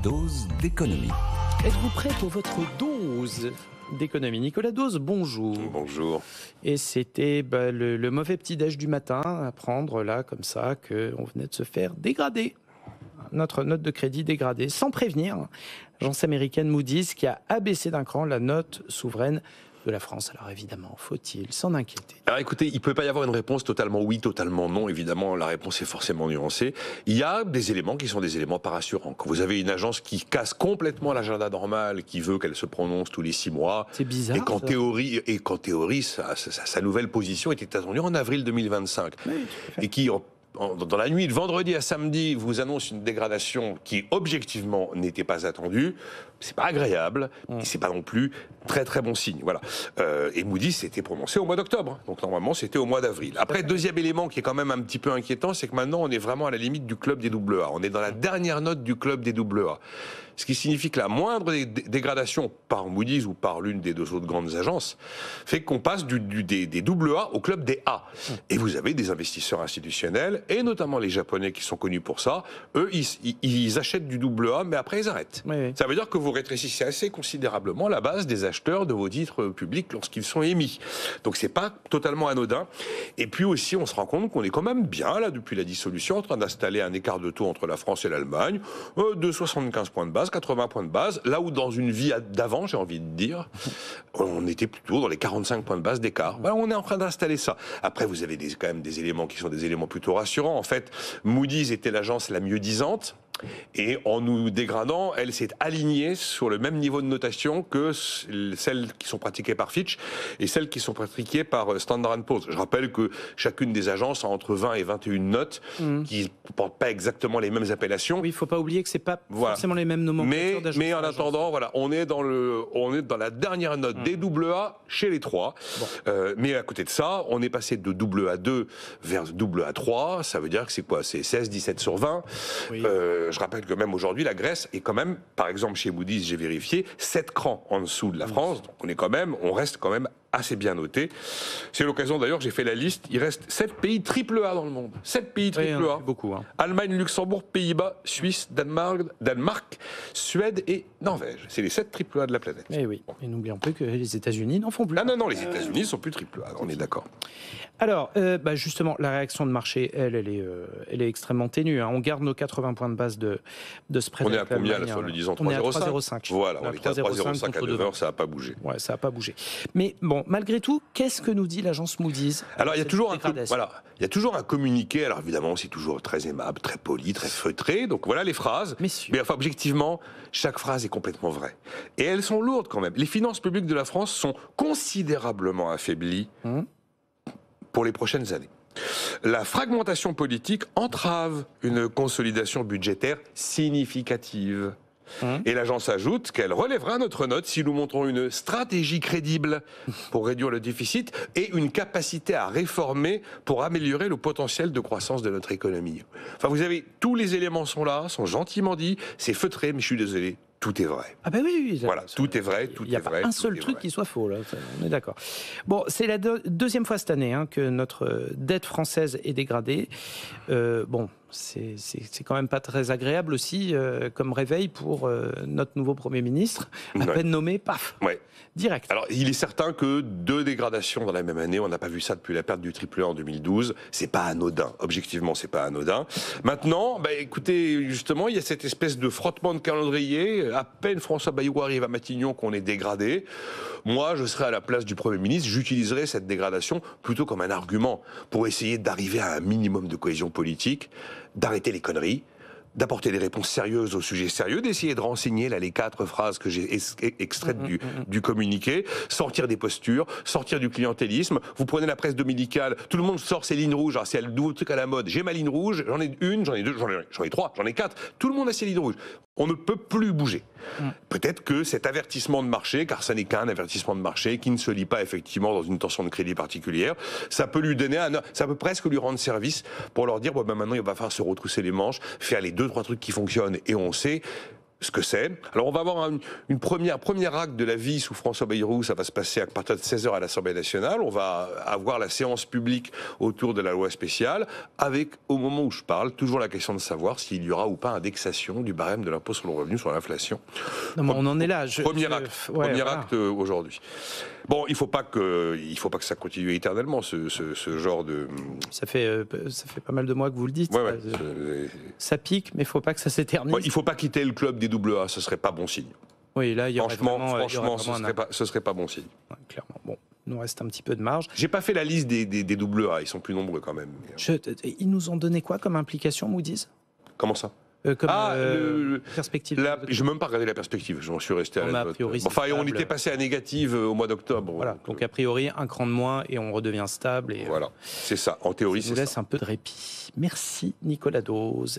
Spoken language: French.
dose d'économie. Êtes-vous prêt pour votre dose d'économie? Nicolas Dose, bonjour. Bonjour. Et c'était le mauvais petit-déj du matin à prendre là, comme ça, qu'on venait de se faire dégrader. Notre note de crédit dégradée, sans prévenir. L'agence américaine Moody's qui a abaissé d'un cran la note souveraine de la France. Alors évidemment, faut-il s'en inquiéter? Alors écoutez, il ne peut pas y avoir une réponse totalement oui, totalement non. Évidemment, la réponse est forcément nuancée. Il y a des éléments qui sont des éléments pas rassurants. Quand vous avez une agence qui casse complètement l'agenda normal, qui veut qu'elle se prononce tous les 6 mois, c'est bizarre. Et qu'en théorie, sa nouvelle position était attendue en avril 2025. Oui, et qui dans la nuit de vendredi à samedi, vous annonce une dégradation qui objectivement n'était pas attendue. C'est pas agréable, et c'est pas non plus très très bon signe. Voilà. Et Moody's s'était prononcé au mois d'octobre, donc normalement c'était au mois d'avril. Après, deuxième élément qui est quand même un petit peu inquiétant, c'est que maintenant on est vraiment à la limite du club des AA. On est dans la dernière note du club des AA. Ce qui signifie que la moindre dégradation par Moody's ou par l'une des deux autres grandes agences fait qu'on passe des AA au club des A. Et vous avez des investisseurs institutionnels, et notamment les Japonais qui sont connus pour ça. Eux, ils achètent du AA, mais après ils arrêtent. Oui. Ça veut dire que vous rétrécissez assez considérablement la base des acheteurs de vos titres publics lorsqu'ils sont émis. Donc c'est pas totalement anodin. Et puis aussi, on se rend compte qu'on est quand même bien, là, depuis la dissolution, en train d'installer un écart de taux entre la France et l'Allemagne, de 75 points de base, 80 points de base, là où dans une vie d'avant, j'ai envie de dire, on était plutôt dans les 45 points de base d'écart. Voilà, on est en train d'installer ça. Après, vous avez quand même des éléments qui sont des éléments plutôt rassurants. En fait, Moody's était l'agence la mieux disante. Et en nous dégradant, elle s'est alignée sur le même niveau de notation que celles qui sont pratiquées par Fitch et celles qui sont pratiquées par Standard & Poor's. Je rappelle que chacune des agences a entre 20 et 21 notes qui ne portent pas exactement les mêmes appellations. Oui, il ne faut pas oublier que ce n'est pas forcément les mêmes nomenclatures d'agences. Mais en attendant, voilà, on est dans la dernière note des AA chez les trois. Bon. Mais à côté de ça, on est passé de AA2 vers AA3. Ça veut dire que c'est quoi? C'est 16, 17 sur 20. Oui. Je rappelle que même aujourd'hui, la Grèce est quand même, par exemple chez Moody's, j'ai vérifié, 7 crans en dessous de la France. Donc on reste quand même assez bien noté. C'est l'occasion d'ailleurs, j'ai fait la liste, il reste 7 pays AAA dans le monde. 7 pays AAA. Beaucoup. Allemagne, Luxembourg, Pays-Bas, Suisse, Danemark, Suède et Norvège. C'est les 7 AAA de la planète. Et oui, et n'oublions pas que les États-Unis n'en font plus. Ah non, les États-Unis ne sont plus AAA, on est d'accord. Alors, justement, la réaction de marché, elle est extrêmement ténue. On garde nos 80 points de base de spread. On est à combien, là, le disant 3,05? On est à 3,05. Voilà, on était à 3,05 à 9 heures, ça n'a pas bougé. Ouais, ça n'a pas bougé. Mais bon, malgré tout, qu'est-ce que nous dit l'agence Moody's? Alors, il y a toujours un communiqué. Alors, évidemment, c'est toujours très aimable, très poli, très feutré. Donc, voilà les phrases. Messieurs. Mais enfin, objectivement, chaque phrase est complètement vraie. Et elles sont lourdes quand même. Les finances publiques de la France sont considérablement affaiblies pour les prochaines années. La fragmentation politique entrave une consolidation budgétaire significative. Et l'agence ajoute qu'elle relèvera notre note si nous montrons une stratégie crédible pour réduire le déficit et une capacité à réformer pour améliorer le potentiel de croissance de notre économie. Enfin, vous avez, tous les éléments sont là, sont gentiment dit, c'est feutré, mais je suis désolé. Tout est vrai. Ah ben oui. Voilà, tout est vrai, tout est vrai. Il n'y a pas un seul truc qui soit faux, là. On est d'accord. Bon, c'est la deuxième fois cette année que notre dette française est dégradée. C'est quand même pas très agréable aussi comme réveil pour notre nouveau Premier ministre, à peine nommé, paf, direct. Alors, il est certain que 2 dégradations dans la même année, on n'a pas vu ça depuis la perte du AAA en 2012, c'est pas anodin, objectivement c'est pas anodin. Maintenant, écoutez, justement, il y a cette espèce de frottement de calendrier, à peine François Bayrou arrive à Matignon qu'on est dégradé. Moi, je serais à la place du Premier ministre, j'utiliserais cette dégradation plutôt comme un argument pour essayer d'arriver à un minimum de cohésion politique, d'arrêter les conneries, d'apporter des réponses sérieuses aux sujets sérieux, d'essayer de renseigner là les 4 phrases que j'ai extraites du communiqué, sortir des postures, sortir du clientélisme. Vous prenez la presse dominicale, tout le monde sort ses lignes rouges, c'est le nouveau truc à la mode. J'ai ma ligne rouge, j'en ai une, j'en ai deux, j'en ai 3, j'en ai 4. Tout le monde a ses lignes rouges. On ne peut plus bouger. Peut-être que cet avertissement de marché, car ça n'est qu'un avertissement de marché qui ne se lit pas effectivement dans une tension de crédit particulière, ça peut lui donner ça peut presque lui rendre service pour leur dire maintenant il va falloir se retrousser les manches, faire les 2-3 trucs qui fonctionnent et on sait. ce que c'est. Alors on va avoir une première acte de la vie sous François Bayrou, ça va se passer à partir de 16h à l'Assemblée nationale. On va avoir la séance publique autour de la loi spéciale, avec, au moment où je parle, toujours la question de savoir s'il y aura ou pas indexation du barème de l'impôt sur le revenu sur l'inflation. Non, mais on en est là. Premier acte aujourd'hui. Bon, il faut pas que ça continue éternellement, ce genre de... Ça fait pas mal de mois que vous le dites. Ouais, ça pique, mais il ne faut pas que ça s'éternise. Il ne faut pas quitter le club des AA, ce ne serait pas bon signe. Oui, là, il y aurait franchement, vraiment ce serait pas bon signe. Ouais, clairement. Bon, il nous reste un petit peu de marge. J'ai pas fait la liste des AA, ils sont plus nombreux quand même. Ils nous ont donné quoi comme implication, Moody's? Comment ça? Perspective. Je n'ai même pas regardé la perspective, j'en suis resté à la note. On était passé à négative au mois d'octobre. Voilà, donc a priori, un cran de moins et on redevient stable. Et voilà, c'est ça, en théorie, c'est ça. Ça nous laisse un peu de répit. Merci Nicolas Dose.